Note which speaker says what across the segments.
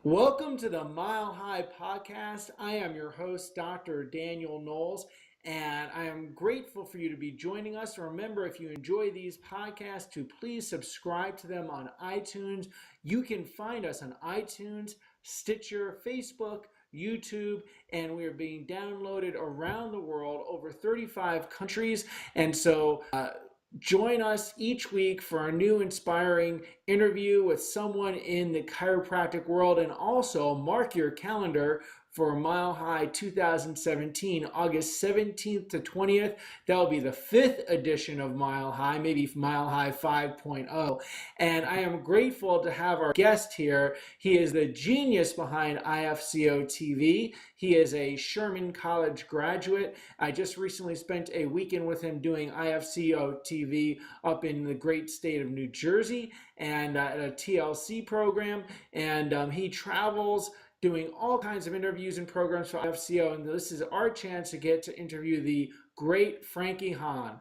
Speaker 1: Welcome to the Mile High Podcast. I am your host, Dr. Daniel Knowles, and I am grateful for you to be joining us. Remember, if you enjoy these podcasts, to please subscribe to them on iTunes. You can find us on iTunes, Stitcher, Facebook, YouTube, and we are being downloaded around the world, over 35 countries. And so, join us each week for a new inspiring interview with someone in the chiropractic world, and also mark your calendar for Mile High 2017, August 17th to 20th. That'll be the 5th edition of Mile High, maybe Mile High 5.0. And I am grateful to have our guest here. He is the genius behind IFCO-TV. He is a Sherman College graduate. I just recently spent a weekend with him doing IFCO-TV up in the great state of New Jersey, and at a TLC program. And he travels doing all kinds of interviews and programs for IFCO, and this is our chance to get to interview the great Frankie Hahn.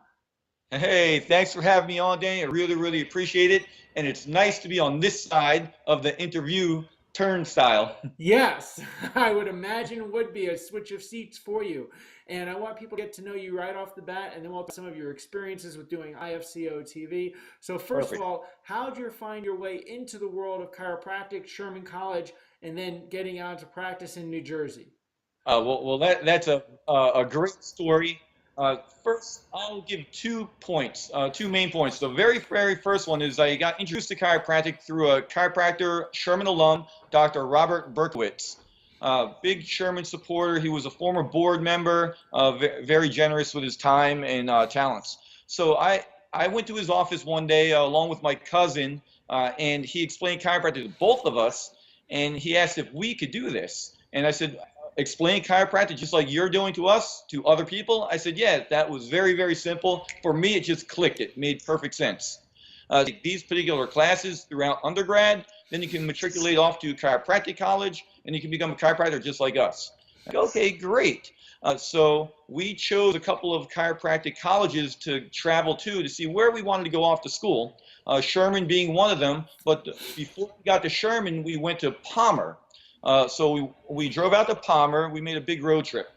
Speaker 2: Hey, thanks for having me on, Danny. I really appreciate it. And it's nice to be on this side of the interview turnstile.
Speaker 1: Yes, I would imagine would be a switch of seats for you. And I want people to get to know you right off the bat, and then we'll have some of your experiences with doing IFCO TV. So first
Speaker 2: Perfect.
Speaker 1: of all, how did you find your way into the world of chiropractic, Sherman College, and then getting out to practice in New Jersey?
Speaker 2: That's a great story. First, I'll give 2 points, 2 main points. The very first one is I got introduced to chiropractic through a chiropractor, Sherman alum, Dr. Robert Berkowitz. Big Sherman supporter. He was a former board member, very generous with his time and talents. So I went to his office one day along with my cousin, and he explained chiropractic to both of us, and he asked if we could do this. And I said, explain chiropractic just like you're doing to us, to other people? I said, yeah, that was very simple. For me, it just clicked. It made perfect sense. Take these particular classes throughout undergrad, then you can matriculate off to chiropractic college, and you can become a chiropractor just like us. Okay, great. So we chose a couple of chiropractic colleges to travel to see where we wanted to go off to school, Sherman being one of them. But before we got to Sherman, we went to Palmer. So we drove out to Palmer. We made a big road trip.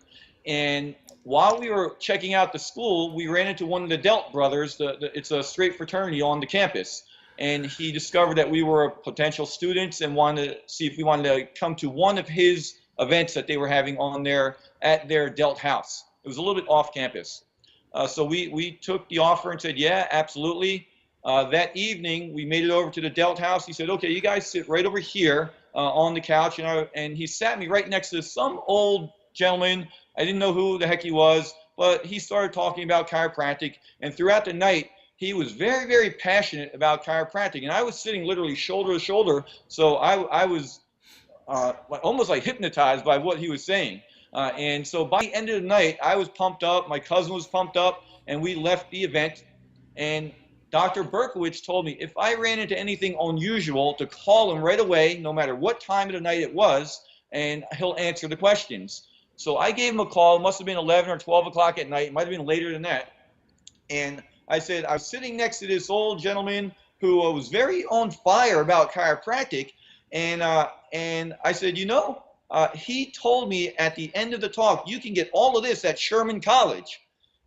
Speaker 2: And while we were checking out the school, we ran into one of the Delt brothers. It's a straight fraternity on the campus. And he discovered that we were potential students and wanted to see if we wanted to come to one of his events that they were having at their Delt house. It was a little bit off campus. So we took the offer and said, yeah, absolutely. That evening, we made it over to the Delt house. He said, okay, you guys sit right over here on the couch. And he sat me right next to some old gentleman. I didn't know who the heck he was, but he started talking about chiropractic. And throughout the night, he was very passionate about chiropractic. And I was sitting literally shoulder to shoulder. So I was almost like hypnotized by what he was saying. And so by the end of the night, I was pumped up. My cousin was pumped up. And we left the event. And Dr. Berkowitz told me if I ran into anything unusual to call him right away, no matter what time of the night it was, and he'll answer the questions. So I gave him a call. It must have been 11 or 12 o'clock at night. It might have been later than that. And I said, I was sitting next to this old gentleman who was very on fire about chiropractic. And I said, he told me at the end of the talk, you can get all of this at Sherman College.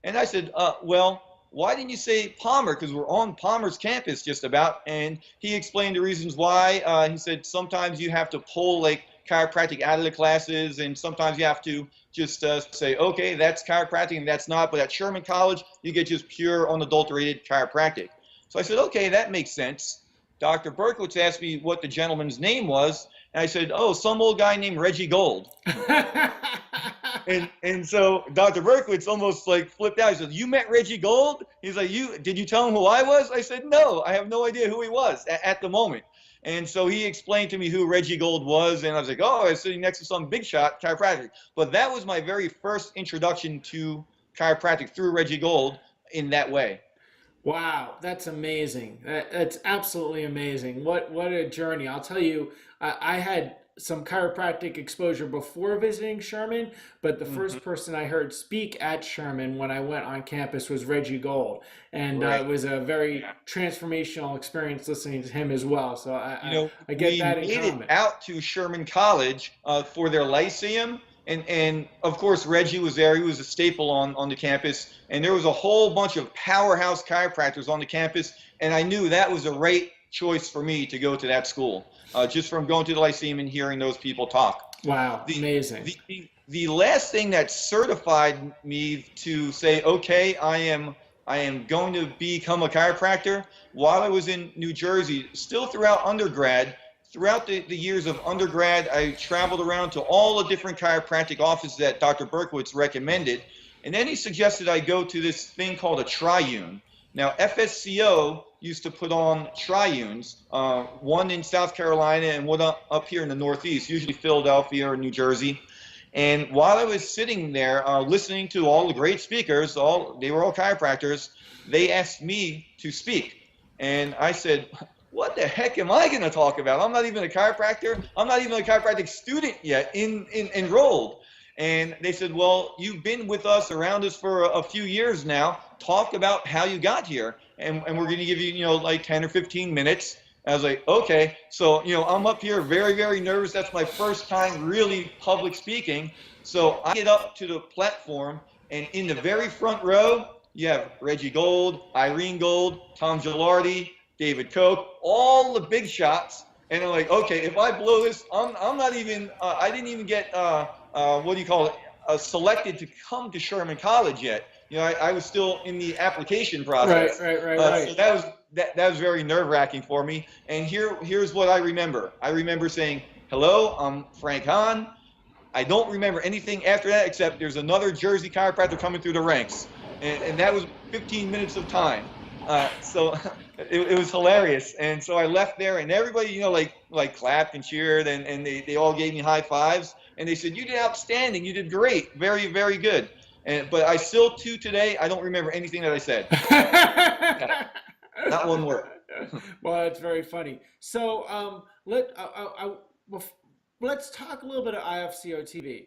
Speaker 2: And I said, well, why didn't you say Palmer? Because we're on Palmer's campus just about. And he explained the reasons why. He said sometimes you have to pull like chiropractic out of the classes, and sometimes you have to just say, okay, that's chiropractic and that's not. But at Sherman College, you get just pure unadulterated chiropractic. So I said, okay, that makes sense. Dr. Berkowitz asked me what the gentleman's name was, and I said, oh, some old guy named Reggie Gold. And so Dr. Berkowitz almost like flipped out. He said, you met Reggie Gold? He's like, did you tell him who I was? I said, no, I have no idea who he was at the moment. And so he explained to me who Reggie Gold was, and I was like, oh, I was sitting next to some big shot chiropractic. But that was my very first introduction to chiropractic through Reggie Gold in that way.
Speaker 1: Wow, that's amazing. That's absolutely amazing. What a journey. I'll tell you, I had some chiropractic exposure before visiting Sherman, but the first
Speaker 2: Hmm.
Speaker 1: person I heard speak at Sherman when I went on campus was Reggie Gold, and
Speaker 2: Right.
Speaker 1: it was a very
Speaker 2: Yeah.
Speaker 1: transformational experience listening to him as well. So I get
Speaker 2: We
Speaker 1: that in
Speaker 2: made it
Speaker 1: common.
Speaker 2: out to Sherman College for their lyceum, and of course Reggie was there. He was a staple on the campus, and there was a whole bunch of powerhouse chiropractors on the campus, and I knew that was the right choice for me to go to that school, just from going to the lyceum and hearing those people talk.
Speaker 1: Wow,
Speaker 2: The
Speaker 1: amazing.
Speaker 2: the last thing that certified me to say, okay, I am going to become a chiropractor, while I was in New Jersey, still throughout undergrad, throughout the years of undergrad, I traveled around to all the different chiropractic offices that Dr. Berkowitz recommended. And then he suggested I go to this thing called a triune. Now, FSCO used to put on triunes, one in South Carolina and one up here in the Northeast, usually Philadelphia or New Jersey. And while I was sitting there listening to all the great speakers, they were all chiropractors, they asked me to speak. And I said, what the heck am I going to talk about? I'm not even a chiropractor. I'm not even a chiropractic student yet enrolled. And they said, well, you've been with us, around us for a few years now. Talk about how you got here. And we're going to give you, like 10 or 15 minutes. I was like, okay. So, I'm up here very, very nervous. That's my first time really public speaking. So I get up to the platform, and in the very front row, you have Reggie Gold, Irene Gold, Tom Gilardi, David Koch, all the big shots. And I'm like, okay, if I blow this, I'm not even, I didn't even get, what do you call it, selected to come to Sherman College yet. I was still in the application process.
Speaker 1: Right.
Speaker 2: So that was very nerve-wracking for me. And here's what I remember. I remember saying, hello, I'm Frank Hahn. I don't remember anything after that except there's another Jersey chiropractor coming through the ranks. And that was 15 minutes of time. So it was hilarious. And so I left there, and everybody, like clapped and cheered, and they all gave me high fives. And they said, you did outstanding. You did great. Very, very good. But I still, to today, I don't remember anything that I said. Yeah, not one word.
Speaker 1: Well, that's very funny. So let's talk a little bit of IFCO-TV.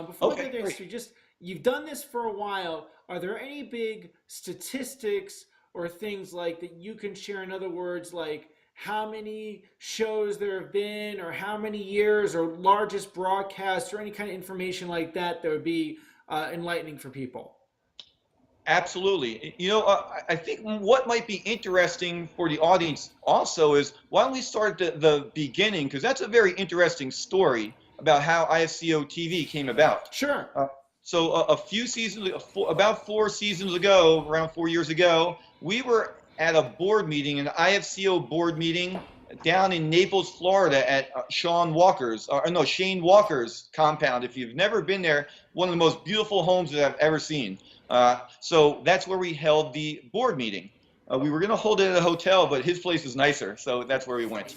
Speaker 1: Before we
Speaker 2: Okay,
Speaker 1: get there,
Speaker 2: great.
Speaker 1: so you've done this for a while. Are there any big statistics or things like that you can share? In other words, like how many shows there have been, or how many years, or largest broadcasts, or any kind of information like that that would be enlightening for people?
Speaker 2: Absolutely. I think what might be interesting for the audience also is, why don't we start at the beginning, because that's a very interesting story about how IFCO TV came about.
Speaker 1: Sure.
Speaker 2: So a few seasons, about 4 seasons ago, around 4 years ago, we were at a board meeting, an IFCO board meeting down in Naples, Florida, at Shane Walker's compound. If you've never been there, one of the most beautiful homes that I've ever seen. So that's where we held the board meeting. We were going to hold it at a hotel, but his place was nicer, so that's where we went.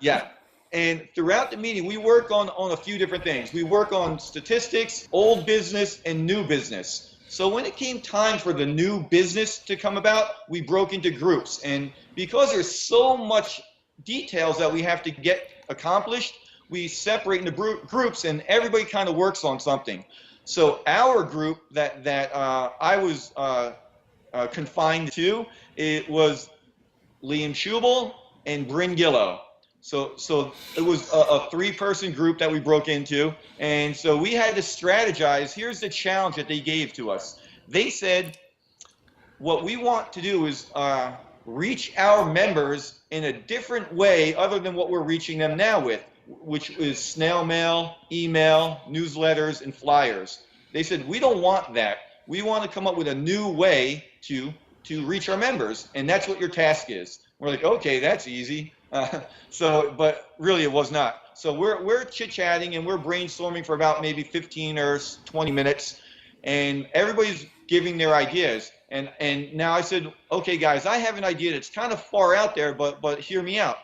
Speaker 2: Yeah. And throughout the meeting, we work on a few different things. We work on statistics, old business, and new business. So when it came time for the new business to come about, we broke into groups. And because there's so much details that we have to get accomplished, we separate into groups, and everybody kind of works on something. So our group that I was confined to, it was Liam Schubel and Bryn Gillow. So it was a three-person group that we broke into, and so we had to strategize. Here's the challenge that they gave to us. They said, what we want to do is reach our members in a different way other than what we're reaching them now with, which is snail mail, email, newsletters, and flyers. They said, we don't want that. We want to come up with a new way to reach our members, and that's what your task is. We're like, okay, that's easy. But really it was not. So we're chit-chatting and we're brainstorming for about maybe 15 or 20 minutes, and everybody's giving their ideas. And now I said, okay, guys, I have an idea that's kind of far out there, but hear me out.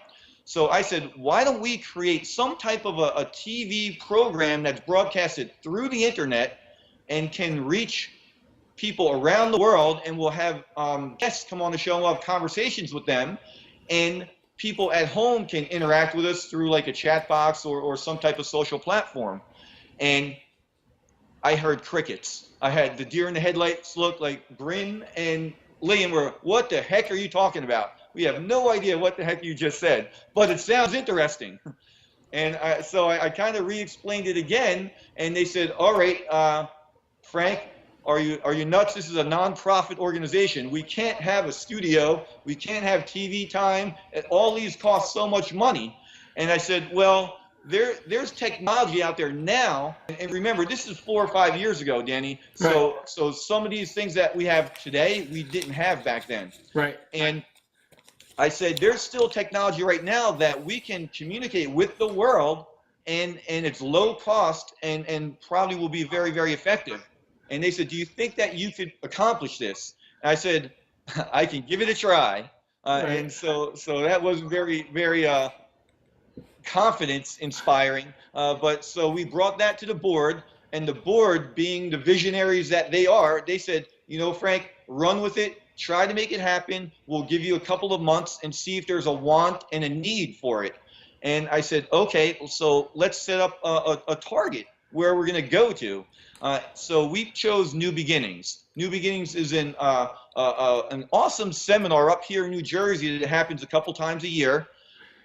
Speaker 2: So I said, why don't we create some type of a TV program that's broadcasted through the internet and can reach people around the world, and we'll have guests come on the show and we'll have conversations with them, and people at home can interact with us through like a chat box or some type of social platform. And I heard crickets. I had the deer in the headlights look like Bryn and Liam were, what the heck are you talking about? We have no idea what the heck you just said, but it sounds interesting. And so I kind of re-explained it again, and they said, all right, Frank, are you nuts? This is a non-profit organization. We can't have a studio. We can't have TV time. All these cost so much money. And I said, well, there's technology out there now. And remember, this is 4 or 5 years ago, Danny. So
Speaker 1: Right.
Speaker 2: so some of these things that we have today, we didn't have back then.
Speaker 1: Right.
Speaker 2: And I said, there's still technology right now that we can communicate with the world, and it's low cost and probably will be very, very effective. And they said, do you think that you could accomplish this? And I said, I can give it a try.
Speaker 1: Right.
Speaker 2: And so that was very, very confidence inspiring. But so we brought that to the board, and the board, being the visionaries that they are, they said, you know, Frank, run with it. Try to make it happen. We'll give you a couple of months and see if there's a want and a need for it. And I said, okay, so let's set up a target where we're going to go to. So we chose New Beginnings. New Beginnings is an awesome seminar up here in New Jersey that happens a couple times a year.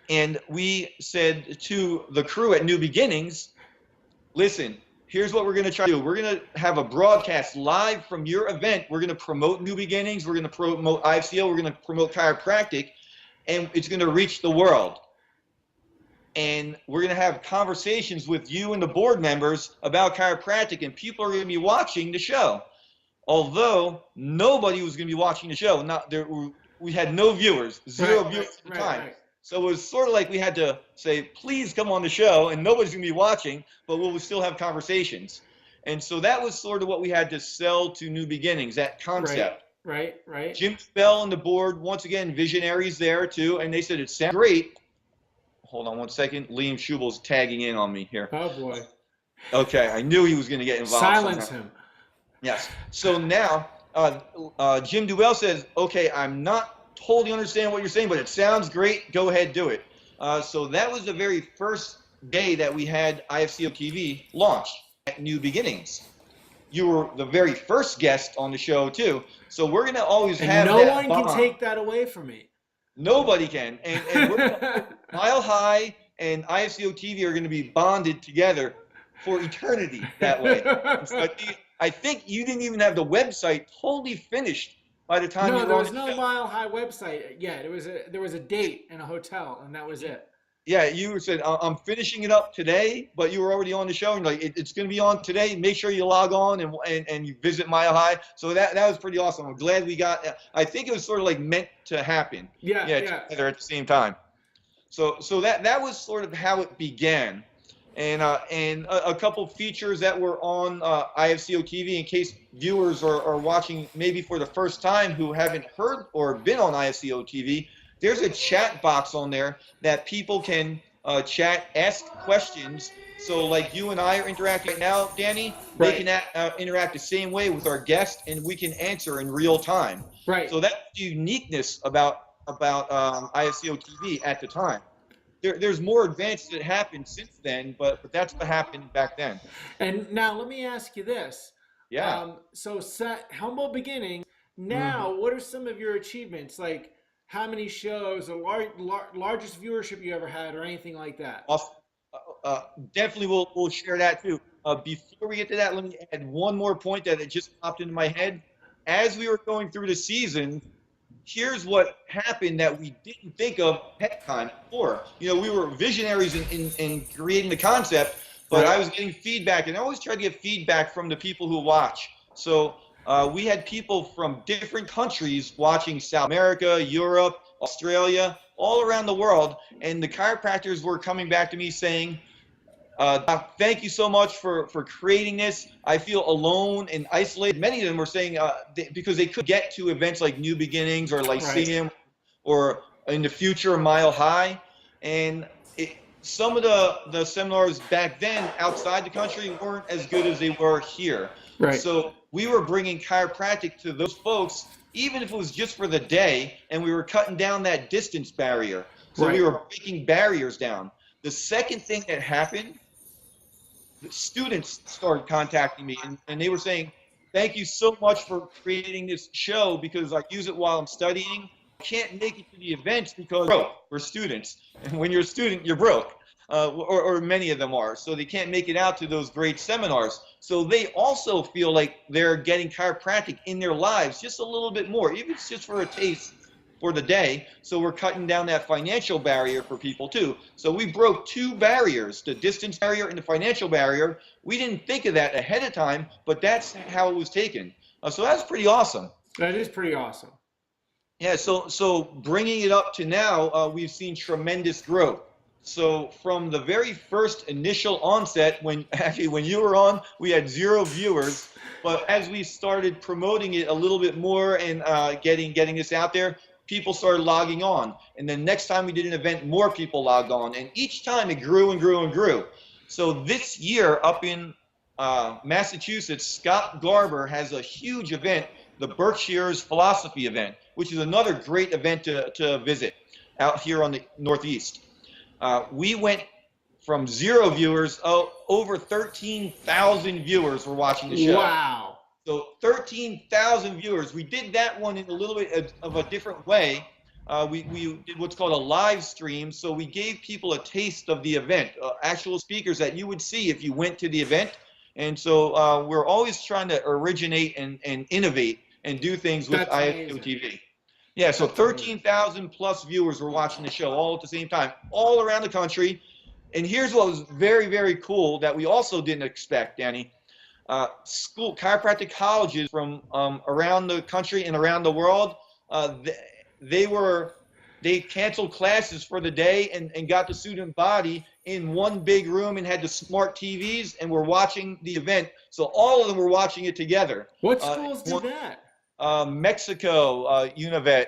Speaker 2: And we said to the crew at New Beginnings, listen, here's what we're going to try to do. We're going to have a broadcast live from your event. We're going to promote New Beginnings. We're going to promote IFCO. We're going to promote chiropractic. And it's going to reach the world. And we're going to have conversations with you and the board members about chiropractic, and people are going to be watching the show. Although nobody was going to be watching the show. We had no viewers, zero viewers at the time. Right. So it was sort of like we had to say, please come on the show, and nobody's going to be watching, but we'll still have conversations. And so that was sort of what we had to sell to New Beginnings, that concept.
Speaker 1: Right.
Speaker 2: Jim Bell and the board, once again, visionaries there too, and they said, it sounds great. Hold on one second. Liam Schubel's tagging in on me here.
Speaker 1: Oh, boy.
Speaker 2: Okay, I knew he was going to get involved.
Speaker 1: Silence him.
Speaker 2: Yes. So now Jim Duell says, okay, I'm not totally understanding what you're saying, but it sounds great. Go ahead, do it. So that was the very first day that we had IFCO-TV launched at New Beginnings. You were the very first guest on the show, too. So we're going to always have that
Speaker 1: no one
Speaker 2: bond.
Speaker 1: Can take that away from me.
Speaker 2: Nobody can. And we're Mile High and IFCO-TV are going to be bonded together for eternity that way. So I think you didn't even have the website totally finished by the time you were on.
Speaker 1: No, there was no Mile High website yet. There was a date in a hotel, and that was it.
Speaker 2: Yeah, you said, I'm finishing it up today, but you were already on the show, and like, it's going to be on today. Make sure you log on and you visit Mile High. So that was pretty awesome. I'm glad we got, I think it was sort of like meant to happen.
Speaker 1: Yeah.
Speaker 2: Together at the same time. So that was sort of how it began. And a couple features that were on IFCO-TV, in case viewers are watching maybe for the first time who haven't heard or been on IFCO-TV, there's a chat box on there that people can chat, ask questions. So like you and I are interacting right now, Danny,
Speaker 1: right.
Speaker 2: They can interact the same way with our guest, and we can answer in real time.
Speaker 1: Right.
Speaker 2: So that's the uniqueness about IFCO-TV at the time. There's more advances that happened since then, but that's what happened back then.
Speaker 1: And now let me ask you this.
Speaker 2: Yeah.
Speaker 1: So humble beginning. Now, what are some of your achievements? Like how many shows, the largest viewership you ever had, or anything like that?
Speaker 2: Definitely, we'll share that too. Before we get to that, let me add one more point that it just popped into my head. As we were going through the season, here's what happened that we didn't think of ahead of time before. You know, we were visionaries in creating the concept, but I was getting feedback, and I always try to get feedback from the people who watch. So we had people from different countries watching South America, Europe, Australia, all around the world, and the chiropractors were coming back to me saying, thank you so much for creating this. I feel alone and isolated. Many of them were saying because they could get to events like New Beginnings or Lyceum or in the future Mile High. And some of the seminars back then outside the country weren't as good as they were here.
Speaker 1: Right.
Speaker 2: So we were bringing chiropractic to those folks, even if it was just for the day, and we were cutting down that distance barrier. So we were breaking barriers down. The second thing that happened, the students started contacting me, and they were saying, thank you so much for creating this show, because I use it while I'm studying. I can't make it to the events because we're students. And when you're a student, you're broke. Or many of them are. So they can't make it out to those great seminars. So they also feel like they're getting chiropractic in their lives just a little bit more, even if it's just for a taste for the day. So we're cutting down that financial barrier for people too. So we broke two barriers, the distance barrier and the financial barrier. We didn't think of that ahead of time, but that's how it was taken. So that's pretty awesome.
Speaker 1: That is pretty awesome.
Speaker 2: Yeah, so bringing it up to now, we've seen tremendous growth. So from the very first initial onset, when you were on, we had 0 viewers. But as we started promoting it a little bit more and getting this out there, people started logging on. And then next time we did an event, more people logged on. And each time it grew and grew and grew. So this year up in Massachusetts, Scott Garber has a huge event, the Berkshire's Philosophy event, which is another great event to visit out here on the Northeast. We went from 0 viewers, over 13,000 viewers were watching the show.
Speaker 1: Wow.
Speaker 2: So 13,000 viewers. We did that one in a little bit of a different way. We did what's called a live stream. So we gave people a taste of the event, actual speakers that you would see if you went to the event. And so we're always trying to originate and innovate and do things with IFCO-TV. Yeah, so 13,000 plus viewers were watching the show all at the same time, all around the country. And here's what was very, very cool that we also didn't expect, Danny. Chiropractic colleges from around the country and around the world, they canceled classes for the day and got the student body in one big room and had the smart TVs and were watching the event. So all of them were watching it together.
Speaker 1: What schools did that?
Speaker 2: Mexico, Univet.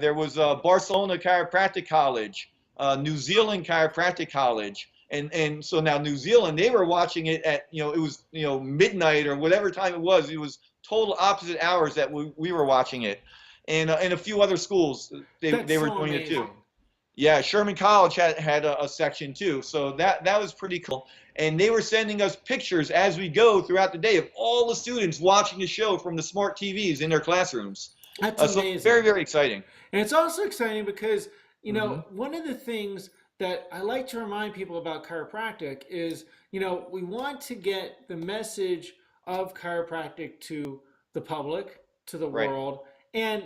Speaker 2: There was Barcelona Chiropractic College, New Zealand Chiropractic College. And so now New Zealand, they were watching it at, it was, midnight or whatever time it was. It was total opposite hours that we were watching it. And a few other schools, they were doing it too. Yeah, Sherman College had a section too. So that was pretty cool. And they were sending us pictures as we go throughout the day of all the students watching the show from the smart TVs in their classrooms.
Speaker 1: That's amazing.
Speaker 2: So very, very exciting.
Speaker 1: And it's also exciting because, one of the things that I like to remind people about chiropractic is, we want to get the message of chiropractic to the public, to the world, and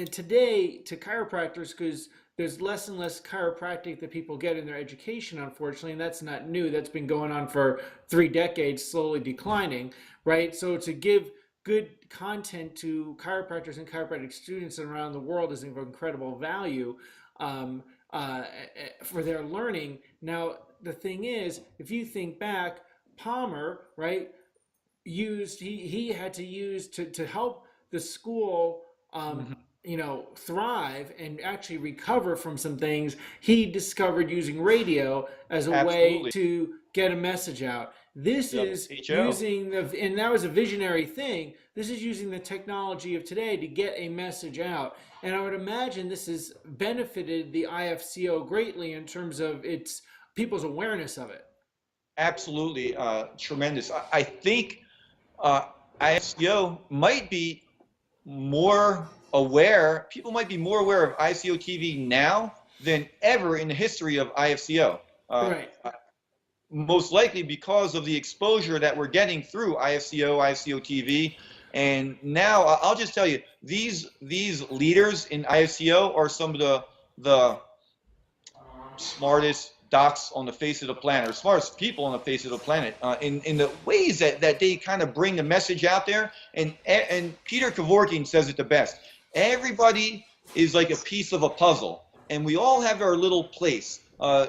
Speaker 1: today to chiropractors, because there's less and less chiropractic that people get in their education, unfortunately, and that's not new. That's been going on for 3 decades, slowly declining, right? So to give good content to chiropractors and chiropractic students around the world is of incredible value for their learning. Now, the thing is, if you think back, Palmer, right, he had to use to help the school thrive and actually recover from some things. He discovered using radio as a way to get a message out. This is using and that was a visionary thing. This is using the technology of today to get a message out. And I would imagine this has benefited the IFCO greatly in terms of people's awareness of it.
Speaker 2: Absolutely, tremendous. I think IFCO might be more aware. People might be more aware of IFCO-TV now than ever in the history of IFCO.
Speaker 1: Right.
Speaker 2: Most likely because of the exposure that we're getting through IFCO-TV. And now I'll just tell you, these leaders in IFCO are some of the smartest docs on the face of the planet, or smartest people on the face of the planet, in the ways that they kind of bring the message out there. And Peter Kevorkian says it the best. Everybody is like a piece of a puzzle, and we all have our little place.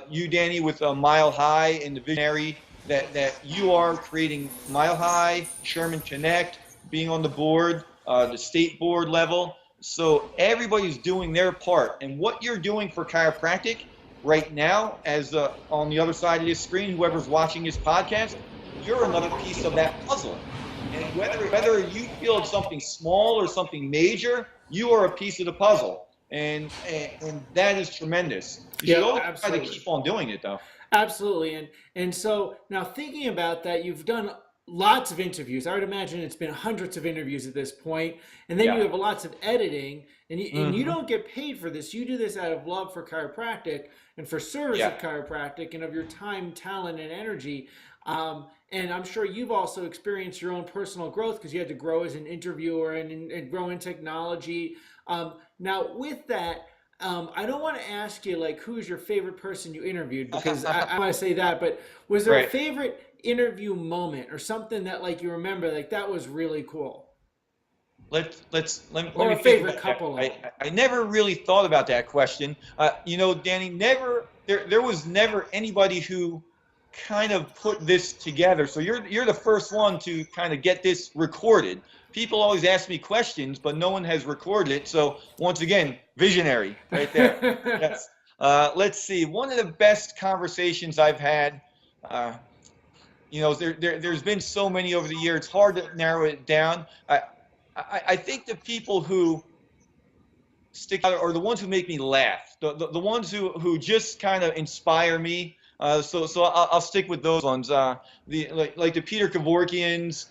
Speaker 2: You, Danny, with Mile High and the visionary that you are creating Mile High, Sherman Connect, being on the board, the state board level. So everybody's doing their part. And what you're doing for chiropractic right now, as on the other side of this screen, whoever's watching this podcast, you're another piece of that puzzle. And whether you feel it's something small or something major, you are a piece of the puzzle. and that is tremendous. You should
Speaker 1: Yeah,
Speaker 2: always try to
Speaker 1: absolutely.
Speaker 2: keep on doing it, though.
Speaker 1: Absolutely. And so now thinking about that, you've done lots of interviews. I would imagine it's been hundreds of interviews at this point. And then you
Speaker 2: Yeah.
Speaker 1: have lots of editing, and you
Speaker 2: Hmm.
Speaker 1: don't get paid for this. You do this out of love for chiropractic and for service
Speaker 2: Yeah.
Speaker 1: of chiropractic and of your time, talent, and energy. And I'm sure you've also experienced your own personal growth because you had to grow as an interviewer and grow in technology. Now, with that, I don't want to ask you like who's your favorite person you interviewed because I want to say that, but was there a
Speaker 2: Right.
Speaker 1: favorite interview moment or something that like you remember like that was really cool,
Speaker 2: Let
Speaker 1: or
Speaker 2: me
Speaker 1: a
Speaker 2: think
Speaker 1: favorite
Speaker 2: about that.
Speaker 1: couple of them?
Speaker 2: I never really thought about that question. Danny, there was never anybody who kind of put this together. So you're the first one to kind of get this recorded. People always ask me questions, but no one has recorded it. So once again, visionary right there. Yes. Let's see. One of the best conversations I've had. Uh, there's been so many over the year. It's hard to narrow it down. I think the people who stick out are the ones who make me laugh, the ones who just kind of inspire me. So I'll stick with those ones. Like the Peter Kevorkians,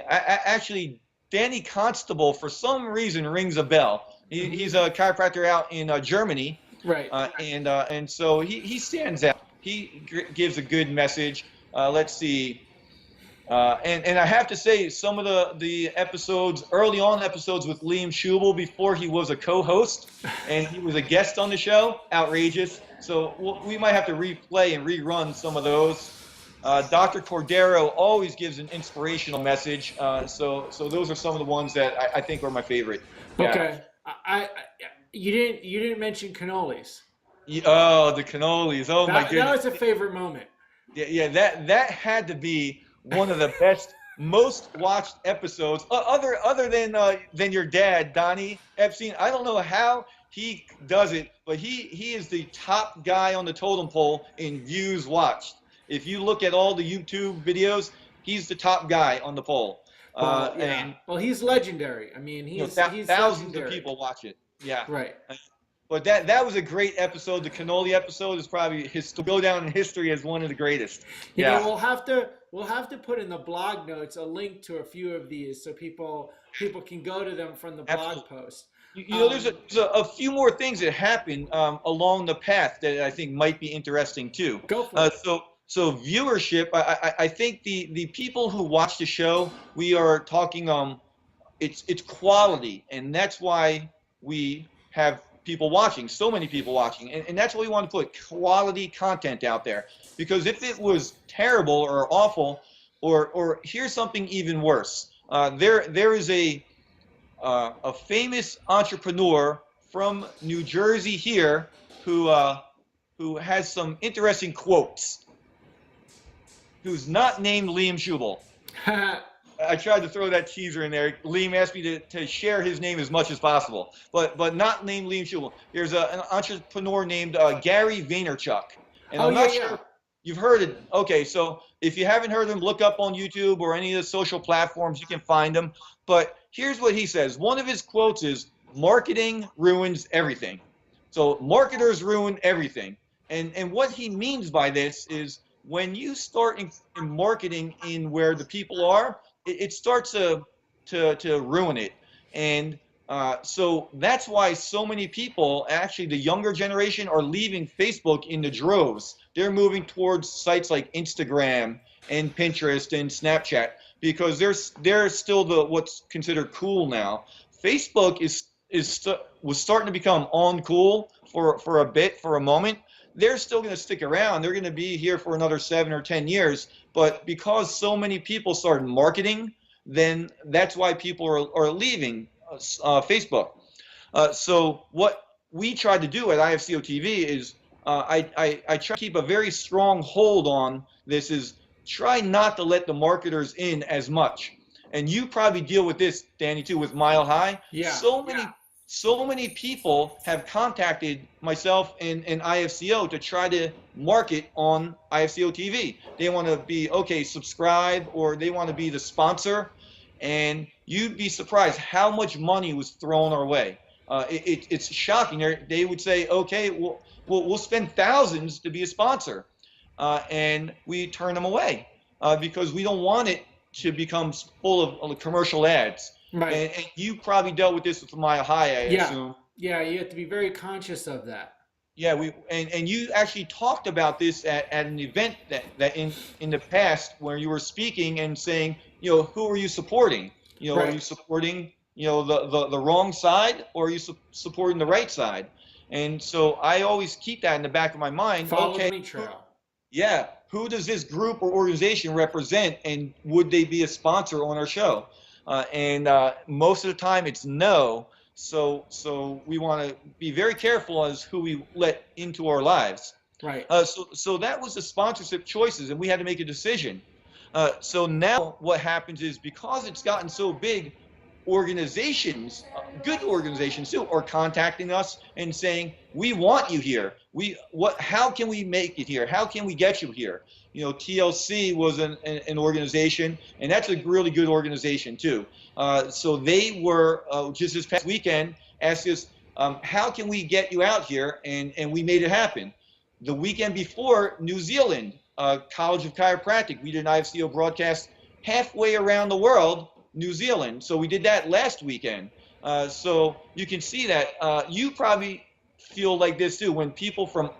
Speaker 2: actually Danny Constable for some reason rings a bell. He's a chiropractor out in Germany,
Speaker 1: Right.
Speaker 2: and so he stands out. He gives a good message. Let's see. And I have to say, some of the episodes, early on episodes with Liam Schubel before he was a co-host and he was a guest on the show, outrageous. So we might have to replay and rerun some of those. Dr. Cordero always gives an inspirational message. So those are some of the ones that I think are my favorite. Yeah.
Speaker 1: Okay. You didn't mention cannolis.
Speaker 2: Oh, the cannolis. Oh my
Speaker 1: That
Speaker 2: goodness.
Speaker 1: was a favorite moment.
Speaker 2: Yeah, that had to be one of the best, most watched episodes, other than your dad, Donnie Epstein. I don't know how he does it, but he is the top guy on the totem pole in views watched. If you look at all the YouTube videos, he's the top guy on the pole.
Speaker 1: Well, yeah.
Speaker 2: And
Speaker 1: Well, he's legendary. I mean, he's
Speaker 2: thousands
Speaker 1: legendary.
Speaker 2: of people watch it. Yeah.
Speaker 1: Right.
Speaker 2: But that was a great episode. The cannoli episode is probably go down in history as one of the greatest.
Speaker 1: You
Speaker 2: Yeah.
Speaker 1: know, we'll have to put in the blog notes a link to a few of these so people can go to them from the blog
Speaker 2: Absolutely.
Speaker 1: post.
Speaker 2: There's a few more things that happen along the path that I think might be interesting too.
Speaker 1: Go for it.
Speaker 2: So viewership, I think the people who watch the show, we are talking it's quality, and that's why we have people watching, so many people watching, and that's why we want to put quality content out there. Because if it was terrible or awful, or here's something even worse, there is a famous entrepreneur from New Jersey here who has some interesting quotes, who's not named Liam Schubel. I tried to throw that teaser in there. Liam asked me to share his name as much as possible, but not named Liam Schubel. There's an entrepreneur named Gary Vaynerchuk, and I'm not sure you've heard it. Okay, so if you haven't heard him, look up on YouTube or any of the social platforms. You can find him. But here's what he says. One of his quotes is, "Marketing ruins everything." So marketers ruin everything. And what he means by this is when you start in marketing in where the people are, it starts to ruin it. And so that's why so many people, actually the younger generation, are leaving Facebook in the droves. They're moving towards sites like Instagram and Pinterest and Snapchat because they're still what's considered cool now. Facebook was starting to become uncool for a bit, for a moment. They're still going to stick around. They're going to be here for another 7 or 10 years. But because so many people started marketing, then that's why people are leaving Facebook. So what we tried to do at IFCO-TV is I try to keep a very strong hold on this, is try not to let the marketers in as much. And you probably deal with this, Danny, too, with Mile High.
Speaker 1: Yeah.
Speaker 2: So many people have contacted myself and IFCO to try to market on IFCO TV. They want to be, okay, subscribe, or they want to be the sponsor. And you'd be surprised how much money was thrown our way. It's shocking. They would say, okay, we'll spend thousands to be a sponsor, and we turn them away because we don't want it to become full of commercial ads.
Speaker 1: Right.
Speaker 2: And you probably dealt with this with Mile High, I assume.
Speaker 1: Yeah, you have to be very conscious of that.
Speaker 2: Yeah, and you actually talked about this at an event that in the past where you were speaking and saying, who are you supporting?
Speaker 1: Right.
Speaker 2: Are you supporting, the wrong side, or are you supporting the right side? And so I always keep that in the back of my mind.
Speaker 1: Follow
Speaker 2: Okay,
Speaker 1: the money trail.
Speaker 2: Yeah, who does this group or organization represent, and would they be a sponsor on our show? And most of the time it's no. So we want to be very careful as who we let into our lives.
Speaker 1: Right.
Speaker 2: So that was the sponsorship choices, and we had to make a decision. So now what happens is, because it's gotten so big, organizations, good organizations too, are contacting us and saying, we want you here. How can we make it here? How can we get you here? TLC was an organization, and that's a really good organization too. So they were, just this past weekend, asked us, how can we get you out here? And we made it happen. The weekend before, New Zealand, College of Chiropractic, we did an IFCO broadcast halfway around the world, New Zealand. So we did that last weekend. So you can see that you probably feel like this too, when people from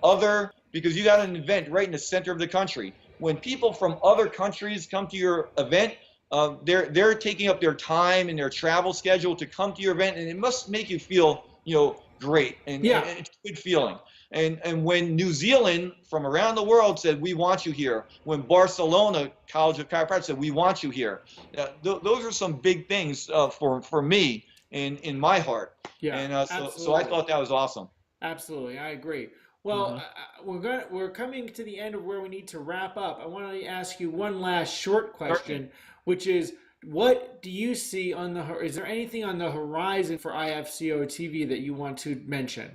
Speaker 2: because you got an event right in the center of the country. When people from other countries come to your event, they're taking up their time and their travel schedule to come to your event, and it must make you feel, great, and it's a good feeling. And when New Zealand from around the world said, we want you here, when Barcelona College of Chiropractic said, we want you here, those are some big things for me in my heart.
Speaker 1: Yeah,
Speaker 2: and so I thought that was awesome.
Speaker 1: Absolutely, I agree. Well, we're coming to the end of where we need to wrap up. I want to ask you one last short question, which is, what do you see is there anything on the horizon for IFCO-TV that you want to mention?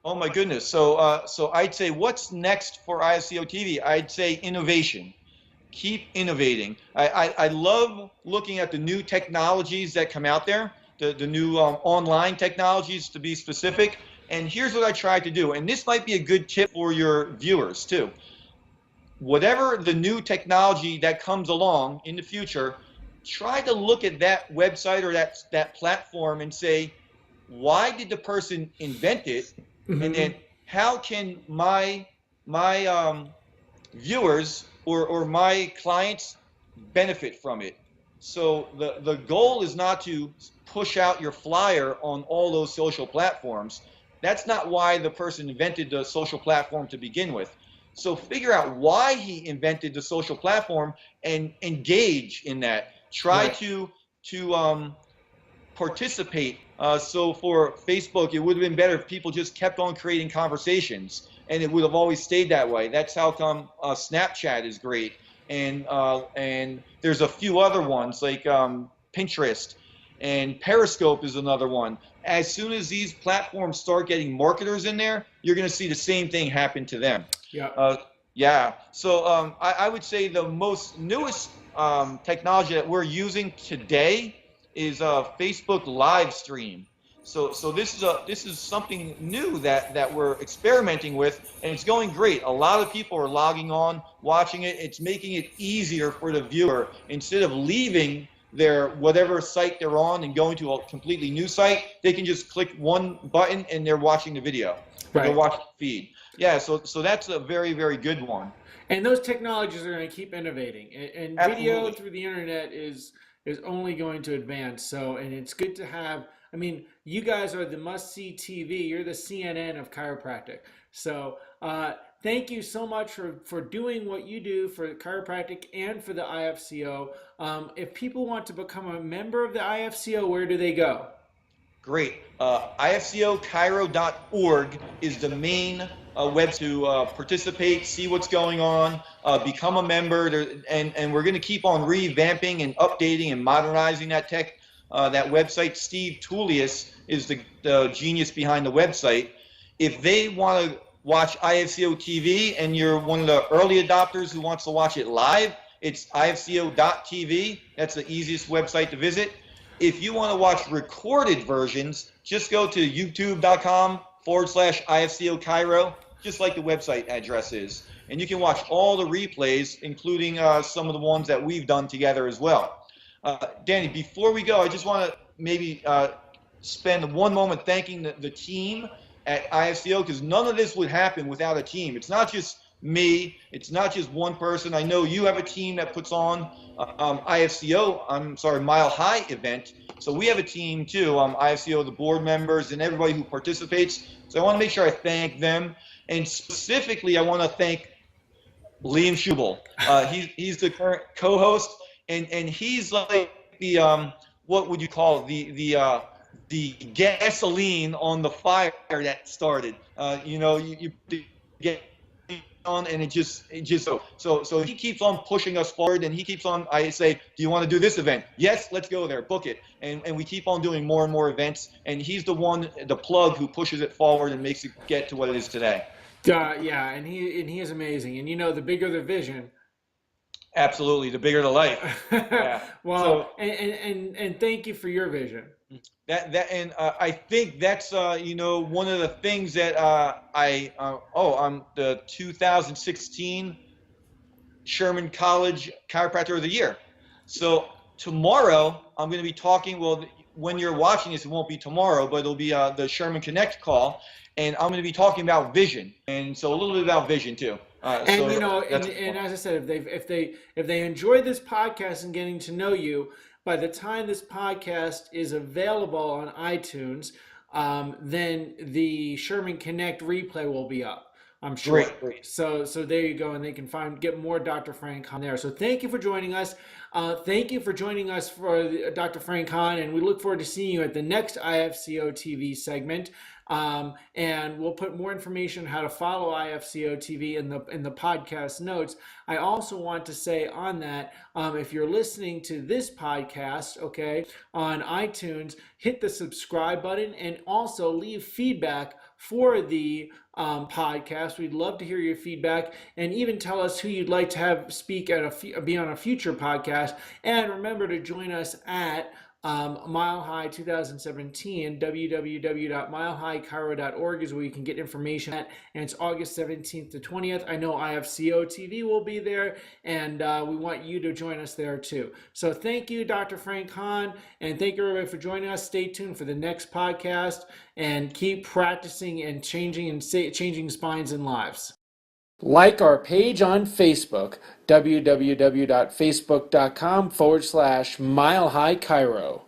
Speaker 2: Oh my goodness. So I'd say, what's next for IFCO-TV? I'd say innovation. Keep innovating. I love looking at the new technologies that come out there, the new online technologies, to be specific. And here's what I try to do, and this might be a good tip for your viewers too. Whatever the new technology that comes along in the future, try to look at that website or that platform and say, why did the person invent it? And then how can my viewers or my clients benefit from it? So the goal is not to push out your flyer on all those social platforms. That's not why the person invented the social platform to begin with. So figure out why he invented the social platform and engage in that. Try to participate. So for Facebook, it would have been better if people just kept on creating conversations, and it would have always stayed that way. That's how come Snapchat is great, and there's a few other ones like Pinterest, and Periscope is another one. As soon as these platforms start getting marketers in there, you're going to see the same thing happen to them. Yeah. So I would say the newest technology that we're using today is Facebook live stream. So this is something new that we're experimenting with, and it's going great. A lot of people are logging on, watching it. It's making it easier for the viewer. Instead of leaving their whatever site they're on and going to a completely new site, they can just click one button and they're watching the video. They're watching the feed. Yeah, so that's a very, very good one.
Speaker 1: And those technologies are going to keep innovating, and video through the internet is only going to advance. So, and it's good to have, I mean, you guys are the must-see TV. You're the CNN of chiropractic. So thank you so much for doing what you do for chiropractic and for the IFCO. If people want to become a member of the IFCO, where do they go? Great.
Speaker 2: IFCOchiro.org is the main web to participate, see what's going on, become a member, and we're going to keep on revamping and updating and modernizing that website. Steve Tullius is the genius behind the website. If they want to watch IFCO-TV and you're one of the early adopters who wants to watch it live, it's IFCO.TV. That's the easiest website to visit. If you want to watch recorded versions, just go to youtube.com/IFCO Cairo, just like the website address is. And you can watch all the replays, including some of the ones that we've done together as well. Danny, before we go, I just want to maybe spend one moment thanking the team at IFCO, because none of this would happen without a team. It's not just me. It's not just one person. I know you have a team that puts on Mile High event. So we have a team too, IFCO, the board members and everybody who participates. So I want to make sure I thank them. And specifically, I want to thank Liam Schubel. He's the current co-host, and he's like the what would you call it? The gasoline on the fire that started. You get on, and it just so he keeps on pushing us forward, and he keeps on. I say, do you want to do this event? Yes, let's go there, book it, and we keep on doing more and more events, and he's the plug who pushes it forward and makes it get to what it is today.
Speaker 1: Yeah, and he is amazing, and the bigger the vision.
Speaker 2: Absolutely, the bigger the life. Yeah.
Speaker 1: Well, so, and thank you for your vision.
Speaker 2: I think that's one of the things that I'm the 2016 Sherman College Chiropractor of the Year. So tomorrow I'm going to be talking. Well, when you're watching this, it won't be tomorrow, but it'll be the Sherman Connect call, and I'm going to be talking about vision, and so a little bit about vision too.
Speaker 1: And as I said, if they enjoy this podcast and getting to know you, by the time this podcast is available on iTunes, then the Sherman Connect replay will be up, I'm sure.
Speaker 2: Great.
Speaker 1: So there you go, and they can get more Dr. Frank Hahn there. So thank you for joining us. Thank you for joining us for Dr. Frank Hahn, and we look forward to seeing you at the next IFCO-TV segment. And we'll put more information on how to follow IFCO-TV in the podcast notes. I also want to say on that, if you're listening to this podcast, on iTunes, hit the subscribe button and also leave feedback for the podcast. We'd love to hear your feedback, and even tell us who you'd like to have speak be on a future podcast. And remember to join us at Mile High 2017. www.milehighchiro.org is where you can get information at, and it's August 17th to 20th. I know IFCO-TV will be there, and we want you to join us there too. So thank you, Dr. Frank Hahn, and thank you everybody for joining us. Stay tuned for the next podcast, and keep practicing and changing spines and lives. Like our page on Facebook, www.facebook.com/Mile High Chiro.